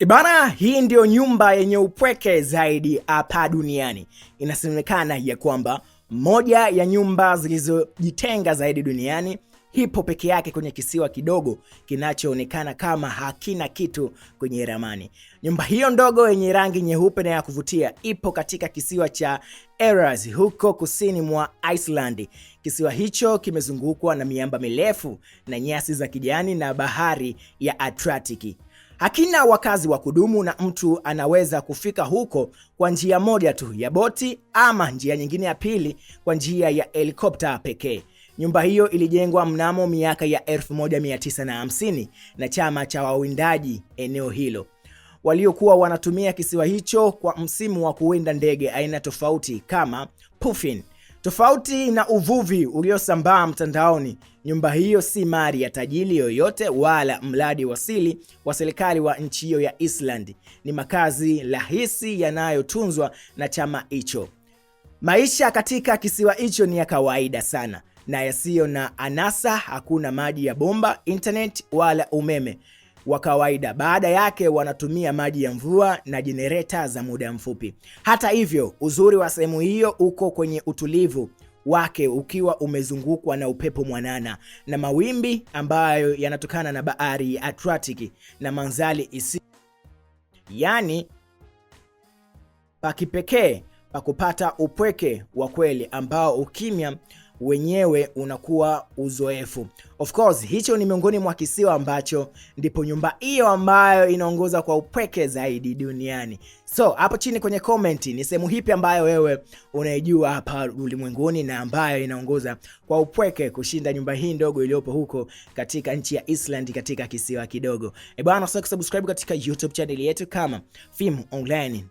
Ibana, hii ndio nyumba yenye upweke zaidi hapa duniani. Inasemekana ya kwamba moja ya nyumba zilizojitenga zaidi duniani hipo peke yake kwenye kisiwa kidogo kinachoonekana kama hakina kitu kwenye ramani. Nyumba hiyo ndogo yenye rangi nyeupe na ya kuvutia ipo katika kisiwa cha Eras huko kusini mwa Iceland. Kisiwa hicho kimezungukwa na miamba mirefu na nyasi za kijani na bahari ya Atlantic. Hakina wakazi wa kudumu na mtu anaweza kufika huko kwa njia moja tu ya boti ama njia nyingine ya pili kwa njia ya helikopta pekee. Nyumba hiyo ilijengwa mnamo miaka ya 1950 na chama cha wawindaji eneo hilo, waliokuwa wanatumia kisiwa hicho kwa msimu wa kuwinda ndege aina tofauti kama puffin. Tofauti na uvuvi uliosambaa mtandaoni, nyumba hiyo si mali ya tajiri yoyote wala mradi wa asili wa serikali wa nchi hiyo ya Iceland. Ni makazi rahisi yanayotunzwa na chama hicho. Maisha katika kisiwa hicho ni ya kawaida sana na yasiyo na anasa. Hakuna maji ya bomba, internet wala umeme wa kawaida. Baada yake wanatumia maji ya mvua na jenereta za muda mfupi. Hata hivyo, uzuri wa sehemu hiyo uko kwenye utulivu wake, ukiwa umezungukwa na upepo mwanana na mawimbi ambayo yanatokana na bahari ya Atlantic na mandhari yani pakipekee pa kupata upweke wa kweli ambao ukimya wenyewe unakuwa uzoefu. Of course, hicho ni miongoni mwa kisiwa ambacho ndipo nyumba hiyo ambayo inaongoza kwa upweke zaidi duniani. So, hapo chini kwenye comment ni sehemu hipi ambayo wewe unaijua hapa ulimwenguni na ambayo inaongoza kwa upweke kushinda nyumba hii ndogo iliyopo huko katika nchi ya Iceland katika kisiwa kidogo. Bwana, usisahau kusubscribe katika YouTube channel yetu kama Film Online.